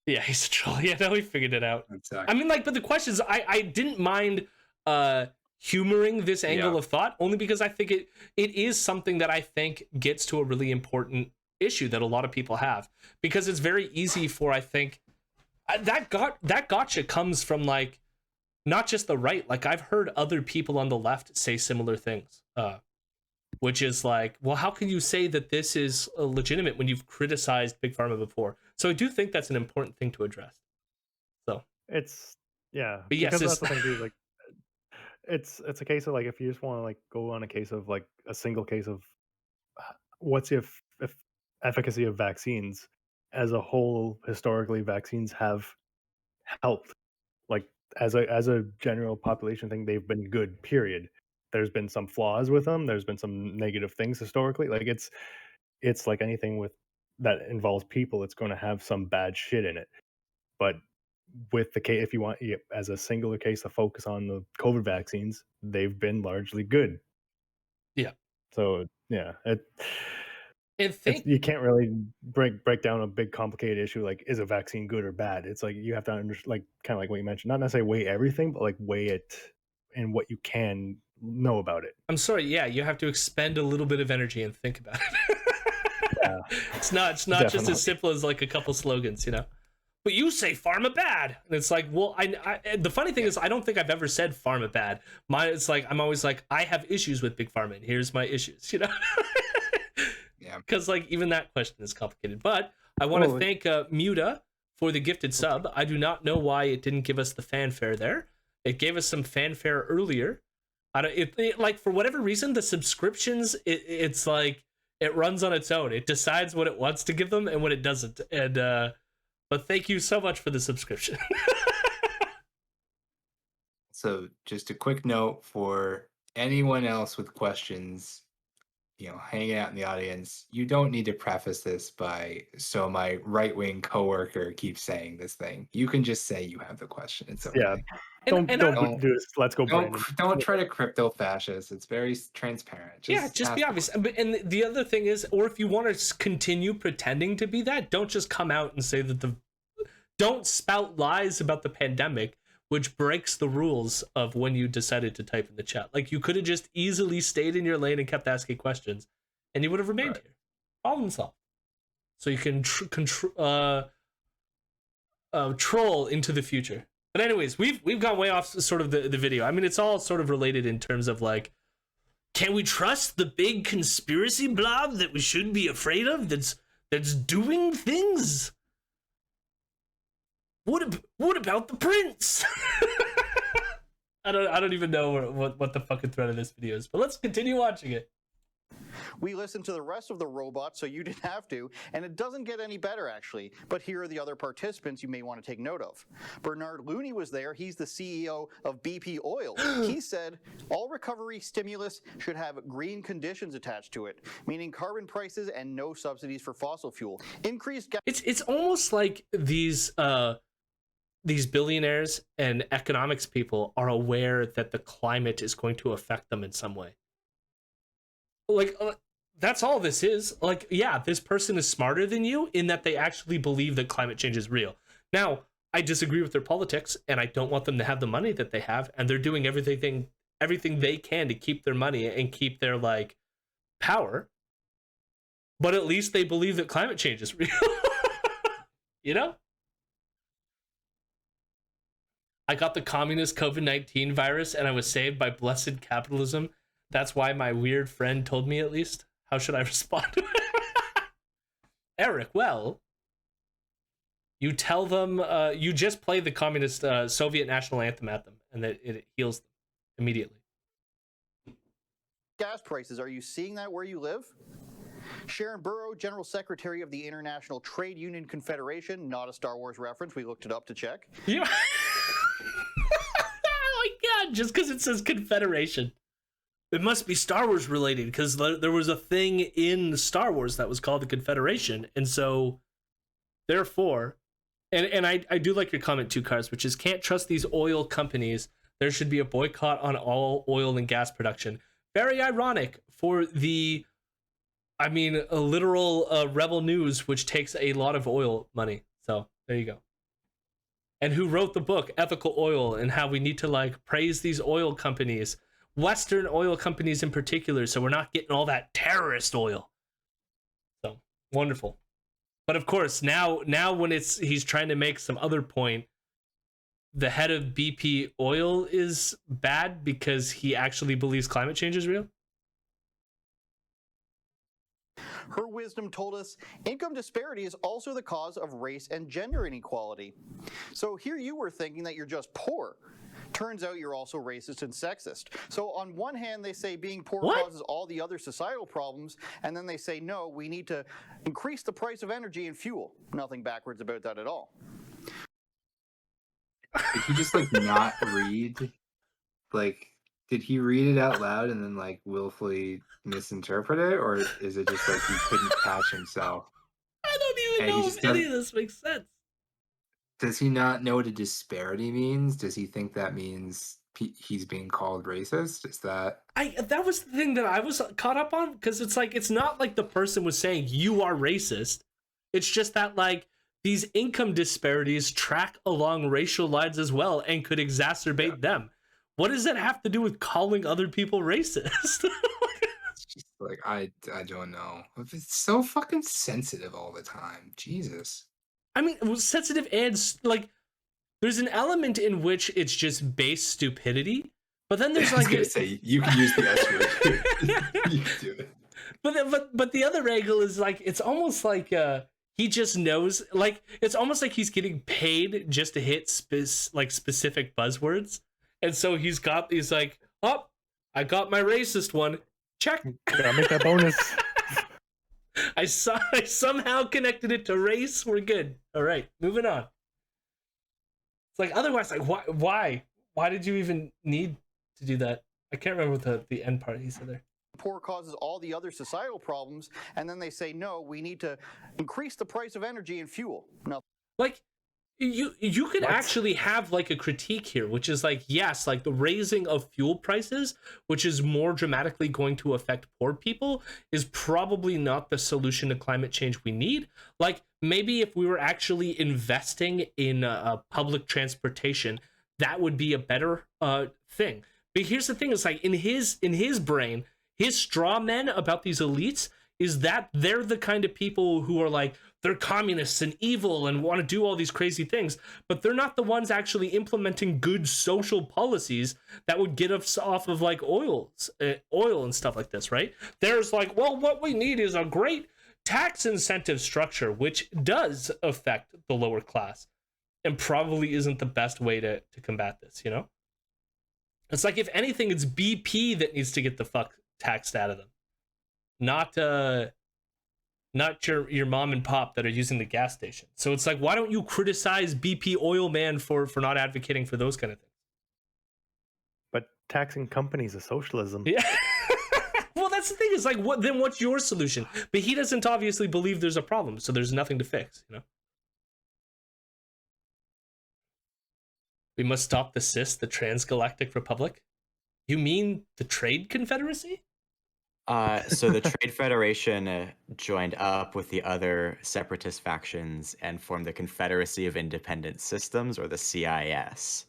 Yeah, he's a troll. Yeah, now we figured it out. Exactly. I mean, like, but the questions, I didn't mind humoring this angle of thought, only because I think it is something that I think gets to a really important issue that a lot of people have, because it's very easy for, I think, that gotcha comes from like not just the right. Like, I've heard other people on the left say similar things, which is like, well, how can you say that this is legitimate when you've criticized Big Pharma before? So I do think that's an important thing to address. So it's, yeah, but yes, because that's the thing too, like it's a case of like, if you just want to like go on a case of like a single case of what's if efficacy of vaccines as a whole, historically vaccines have helped, like as a general population thing, they've been good, period. There's been some flaws with them, there's been some negative things historically, like it's like anything with that involves people, it's going to have some bad shit in it. But with the case, if you want as a singular case to focus on the COVID vaccines, they've been largely good. Yeah. So yeah, you can't really break down a big complicated issue like, is a vaccine good or bad? It's like you have to like kind of like what you mentioned, not necessarily weigh everything, but like weigh it and what you can know about it. I'm sorry, yeah, you have to expend a little bit of energy and think about it. Yeah. It's not just as simple as like a couple slogans, you know. But you say pharma bad, and it's like, well, I the funny thing is, I don't think I've ever said pharma bad. It's like, I'm always like, I have issues with Big Pharma, and here's my issues, you know. Yeah, because like even that question is complicated. But I want to thank Muta for the gifted sub. I do not know why it didn't give us the fanfare there. It gave us some fanfare earlier. Like, for whatever reason, the subscriptions, it's like it runs on its own. It decides what it wants to give them and what it doesn't. And but thank you so much for the subscription. So just a quick note for anyone else with questions, you know, hanging out in the audience, you don't need to preface this by, so my right-wing coworker keeps saying this thing. You can just say you have the question. It's okay. Yeah. Don't do this. Let's go. Don't try to crypto fascist. It's very transparent. Just be obvious. And the other thing is, or if you want to continue pretending to be that, don't just come out and say that don't spout lies about the pandemic, which breaks the rules of when you decided to type in the chat. Like, you could have just easily stayed in your lane and kept asking questions, and you would have remained here. Problem solved. So you can troll into the future. But anyways, we've gone way off sort of the video. I mean, it's all sort of related in terms of like, can we trust the big conspiracy blob that we should be afraid of that's doing things? What about the prince? I don't even know what the fucking thread of this video is, but let's continue watching it. We listened to the rest of the robot, so you didn't have to, and it doesn't get any better, actually. But here are the other participants you may want to take note of. Bernard Looney was there. He's the CEO of BP Oil. He said all recovery stimulus should have green conditions attached to it, meaning carbon prices and no subsidies for fossil fuel. Increased gas. It's almost like these billionaires and economics people are aware that the climate is going to affect them in some way. Like, that's all this is. Like, yeah, this person is smarter than you in that they actually believe that climate change is real. Now, I disagree with their politics, and I don't want them to have the money that they have, and they're doing everything they can to keep their money and keep their, like, power. But at least they believe that climate change is real. You know? I got the communist COVID-19 virus, and I was saved by blessed capitalism. That's why my weird friend told me, at least. How should I respond? Eric, well, you tell them, you just play the communist Soviet national anthem at them, and that it heals them immediately. Gas prices, are you seeing that where you live? Sharon Burrow, General Secretary of the International Trade Union Confederation, not a Star Wars reference, we looked it up to check. Yeah. Oh my god, just because it says Confederation. It must be Star Wars related because there was a thing in Star Wars that was called the Confederation, and so therefore, and I do like your comment too, Cars, which is can't trust these oil companies. There should be a boycott on all oil and gas production. Very ironic for the, I mean, a literal Rebel News, which takes a lot of oil money. So there you go. And who wrote the book Ethical Oil and how we need to like praise these oil companies, Western oil companies in particular, so we're not getting all that terrorist oil. So wonderful. But of course, now when he's trying to make some other point, the head of BP Oil is bad because he actually believes climate change is real. Her wisdom told us income disparity is also the cause of race and gender inequality. So here you were thinking that you're just poor. Turns out you're also racist and sexist. So on one hand, they say being poor causes all the other societal problems, and then they say, no, we need to increase the price of energy and fuel. Nothing backwards about that at all. Did he just like not read? Like, did he read it out loud and then like willfully misinterpret it, or is it just like he couldn't catch himself? I don't even know if any of this makes sense. Does he not know what a disparity means? Does he think that means he's being called racist? Is that... That was the thing that I was caught up on, because it's like, it's not like the person was saying you are racist. It's just that like these income disparities track along racial lines as well and could exacerbate them. What does that have to do with calling other people racist? It's just like, I don't know. It's so fucking sensitive all the time. Jesus. I mean, it was sensitive and like there's an element in which it's just base stupidity, but then there's like I was gonna say you can use the S word. You can do it. But the other angle is like it's almost like he just knows, like it's almost like he's getting paid just to hit specific buzzwords, and so he's like, oh, I got my racist one. Check. Gotta make that bonus. I somehow connected it to race. We're good. All right, moving on. It's like otherwise, like why did you even need to do that? I can't remember the end part he said there. Poor causes all the other societal problems, and then they say no, we need to increase the price of energy and fuel. No, like you could actually have like a critique here, which is like, yes, like the raising of fuel prices, which is more dramatically going to affect poor people, is probably not the solution to climate change we need. Like maybe if we were actually investing in public transportation, that would be a better thing. But here's the thing: is like in his brain, his straw men about these elites is that they're the kind of people who are like, they're communists and evil and want to do all these crazy things, but they're not the ones actually implementing good social policies that would get us off of like oil and stuff like this, right? There's like, well, what we need is a great tax incentive structure, which does affect the lower class and probably isn't the best way to combat this, you know? It's like, if anything, it's BP that needs to get the fuck taxed out of them. Not your mom and pop that are using the gas station. So it's like, why don't you criticize BP Oil Man for not advocating for those kind of things? But taxing companies is socialism. Yeah. Well, that's the thing. Is like, what's your solution? But he doesn't obviously believe there's a problem, so there's nothing to fix, you know? We must stop the CIS, the Transgalactic Republic. You mean the Trade Confederacy? So the Trade Federation joined up with the other separatist factions and formed the Confederacy of Independent Systems, or the CIS.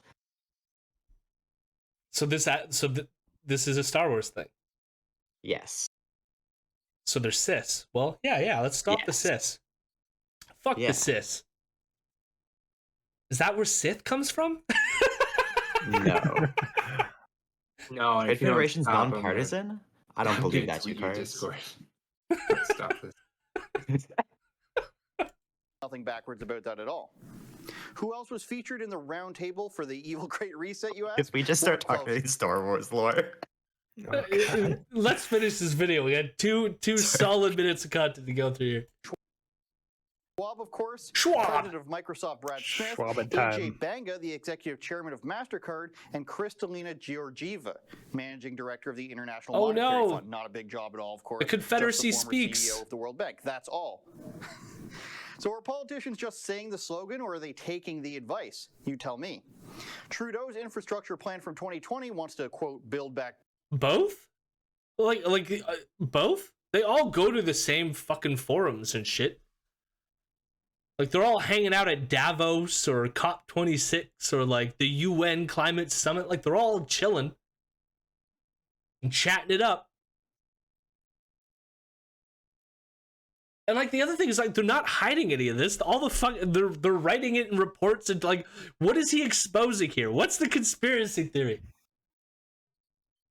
So this is a Star Wars thing. Yes. So they're cis. Well, yeah. Let's stop the cis. Fuck the cis. Is that where Sith comes from? No. No. Trade Federation's nonpartisan? I don't believe that, you cards. Stop this. Nothing backwards about that at all. Who else was featured in the round table for the Evil Great Reset, you ask? Because we just start talking Star Wars lore. Let's finish this video. We had two solid minutes of content to go through here. Schwab, of course, Schwab. president of Microsoft, Brad Smith, Schwab in AJ time. Banga, the executive chairman of MasterCard, and Kristalina Georgieva, managing director of the International Oh, Monetary no. Fund. Not a big job at all, of course. The Confederacy just the former speaks. CEO of the World Bank. That's all. So are politicians just saying the slogan, or are they taking the advice? You tell me. Trudeau's infrastructure plan from 2020 wants to, quote, build back. Both? Both? They all go to the same fucking forums and shit. Like, they're all hanging out at Davos or COP26 or, like, the UN Climate Summit. Like, they're all chilling and chatting it up. And, like, the other thing is, like, they're not hiding any of this. All the they're writing it in reports and, like, what is he exposing here? What's the conspiracy theory?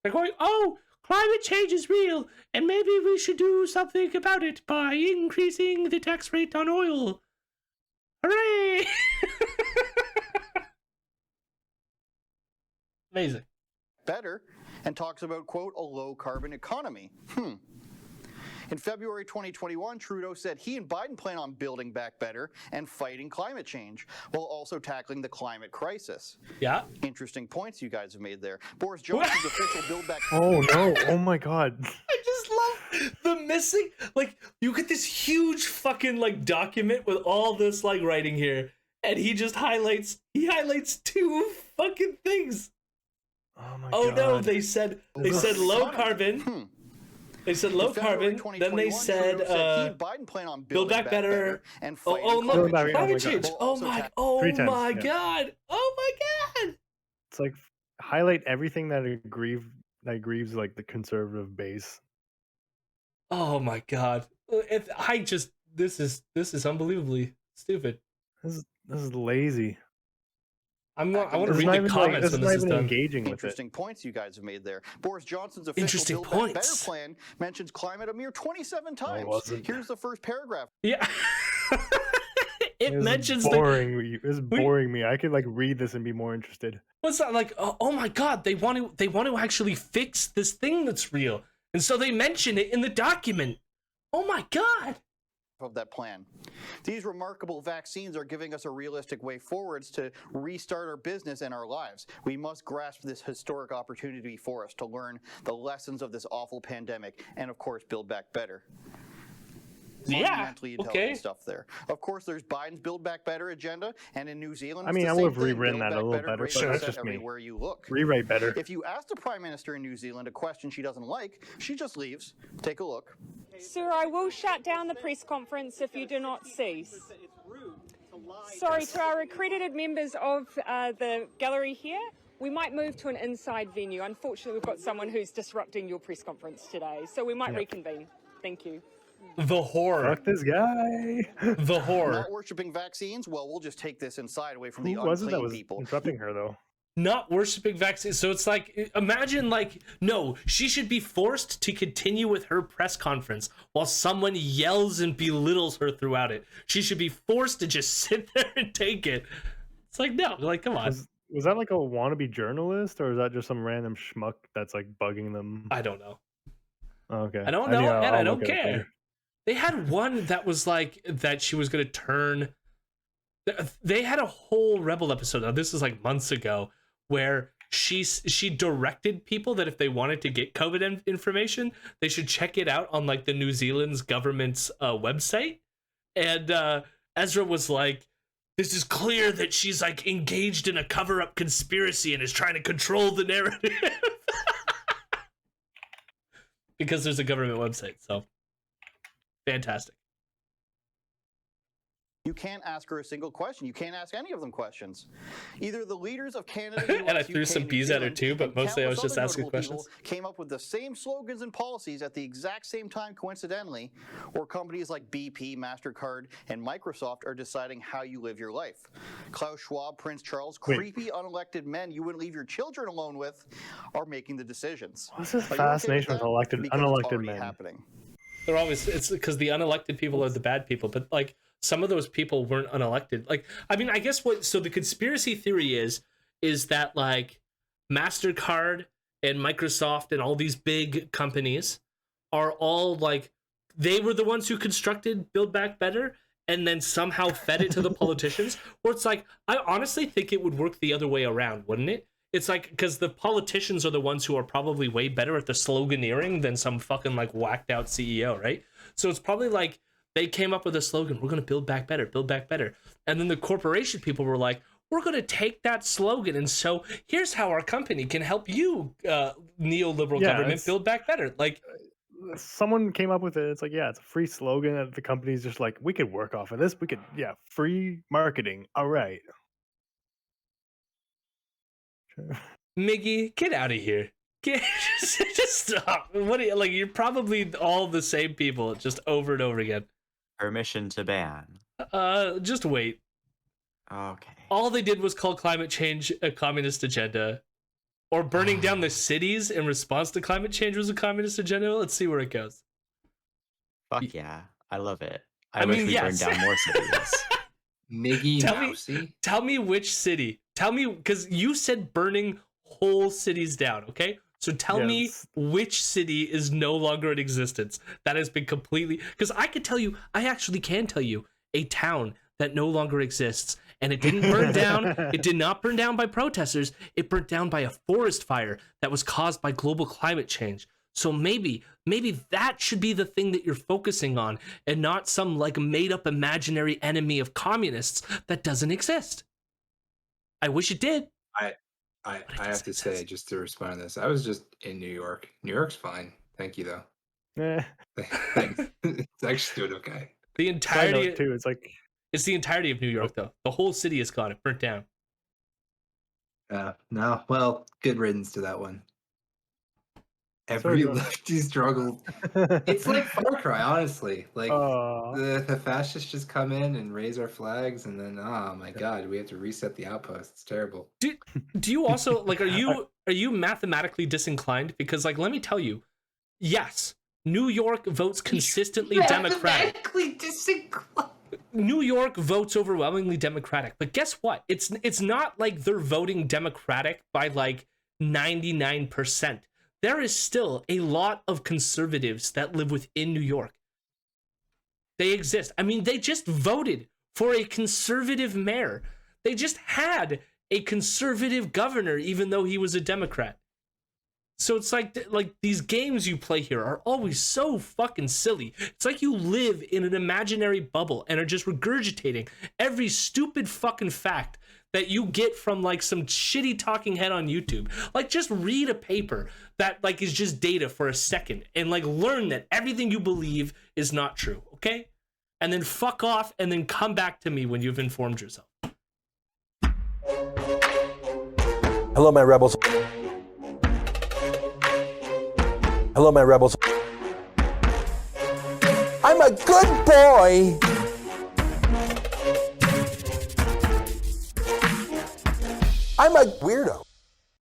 They're going, oh, climate change is real, and maybe we should do something about it by increasing the tax rate on oil. Hooray! Amazing. Better, and talks about, quote, a low carbon economy. In February 2021, Trudeau said he and Biden plan on building back better and fighting climate change, while also tackling the climate crisis. Yeah. Interesting points you guys have made there. Boris Johnson's official build back. Oh no! Oh my god! I just love the missing, like, you get this huge fucking, like, document with all this, like, writing here, and he just highlights two fucking things. Oh my Oh god! no, they said low carbon. They said low carbon, then they said he and Biden plan on build back better and oh fighting look, climate God. change. Oh my god. Oh my god. It's like highlight everything that aggrieves like the conservative base. Oh my god. This is unbelievably stupid. This is lazy. I want to read the comments when this is done. Engaging with Interesting points you guys have made there. Boris Johnson's official Interesting Build points. Back Better plan mentions climate a mere 27 times. wasn't. Here's the first paragraph. Yeah. It This mentions is boring. This is boring me. I could like read this and be more interested. What's that like? Oh my god, they want to actually fix this thing that's real. And so they mention it in the document. Oh my god. Of that plan. These remarkable vaccines are giving us a realistic way forwards to restart our business and our lives. We must grasp this historic opportunity for us to learn the lessons of this awful pandemic and, of course, build back better. Fundamentally intelligent stuff there. Of course, there's Biden's Build Back Better agenda, and in New Zealand, I mean, I would would have rewritten that a little better, but but that's just me. everywhere you look. Rewrite better. If you ask the Prime Minister in New Zealand a question she doesn't like, she just leaves. Take a look. Sir, I will shut down the press conference if you do not cease. Sorry, to our accredited members of the gallery here, we might move to an inside venue. Unfortunately, we've got someone who's disrupting your press conference today, so we might reconvene. Thank you. The horror. Fuck this guy. The horror. Not worshipping vaccines? Well, we'll just take this inside away from the Who was it that unclean was people. interrupting her though? Not worshiping vaccines. So it's like, imagine like, no, she should be forced to continue with her press conference while someone yells and belittles her throughout it. She should be forced to just sit there and take it. It's like, no, like, come on. Was that like a wannabe journalist, or is that just some random schmuck that's like bugging them? I don't know. Okay. I don't know, and I don't look at it care. later. They had one that was like that she was going to turn. They had a whole Rebel episode. Now, this is like months ago, where she directed people that if they wanted to get COVID information, they should check it out on like the New Zealand's government's website. And Ezra was like, this is clear that she's like engaged in a cover-up conspiracy and is trying to control the narrative. Because there's a government website, so fantastic. You can't ask her a single question. You can't ask any of them questions. Either the leaders of Canada, US, and I threw UK, some New bees at her Zealand, too, but and mostly I was countless just other asking notable questions. people came up with the same slogans and policies at the exact same time, coincidentally, or companies like BP, MasterCard, and Microsoft are deciding how you live your life. Klaus Schwab, Prince Charles, creepy unelected men you wouldn't leave your children alone with are making the decisions. What's this Are you okay fascination with with that? Because it's unelected already men? happening. They're always, it's because the unelected people are the bad people, but like some of those people weren't unelected. Like, I mean, I guess so the conspiracy theory is that like MasterCard and Microsoft and all these big companies are all like, they were the ones who constructed Build Back Better, and then somehow fed it to the politicians. Or it's like, I honestly think it would work the other way around, wouldn't it? It's like, because the politicians are the ones who are probably way better at the sloganeering than some fucking like whacked out CEO, right? So it's probably like they came up with a slogan, we're going to build back better, build back better. And then the corporation people were like, we're going to take that slogan, and so here's how our company can help you, neoliberal government, build back better. Like, someone came up with it. It's like, yeah, it's a free slogan, and the company's just like, we could work off of this. We could, yeah, free marketing. All right. Miggy, get out of here. Just stop. What do you, like, you're probably all the same people, just over and over again. Permission to ban. Just wait. Okay. All they did was call climate change a communist agenda, or burning down the cities in response to climate change was a communist agenda. Let's see where it goes. Fuck yeah, I love it. I wish we burned down more cities. Miggy tell me which city. Tell me, because you said burning whole cities down. Okay, so tell me which city is no longer in existence that has been completely. Because I could tell you, I actually can tell you a town that no longer exists. And it didn't burn down. It did not burn down by protesters. It burnt down by a forest fire that was caused by global climate change. So maybe that should be the thing that you're focusing on, and not some like made up imaginary enemy of communists that doesn't exist. I wish it did. I have to say, just to respond to this, I was just in New York. New York's fine. Thank you, though. Thanks. It's actually doing okay. The entirety too. It's like. It's the entirety of New York, though. The whole city is gone. It burnt down. No. Well, good riddance to that one. Every lefty struggle. It's like Far Cry, honestly. Like the fascists just come in and raise our flags, and then oh my god, we have to reset the outpost. It's terrible. Do you also like? Are you mathematically disinclined? Because like, let me tell you, yes, New York votes consistently Democratic. Mathematically disinclined. New York votes overwhelmingly Democratic, but guess what? It's not like they're voting Democratic by like 99%. There is still a lot of conservatives that live within New York. They exist. I mean, they just voted for a conservative mayor. They just had a conservative governor, even though he was a Democrat. So it's like these games you play here are always so fucking silly. It's like you live in an imaginary bubble and are just regurgitating every stupid fucking fact that you get from like some shitty talking head on YouTube. Like, just read a paper that like is just data for a second and like learn that everything you believe is not true, okay? And then fuck off and then come back to me when you've informed yourself. Hello, my rebels. Hello, my rebels. I'm a good boy. I'm a weirdo.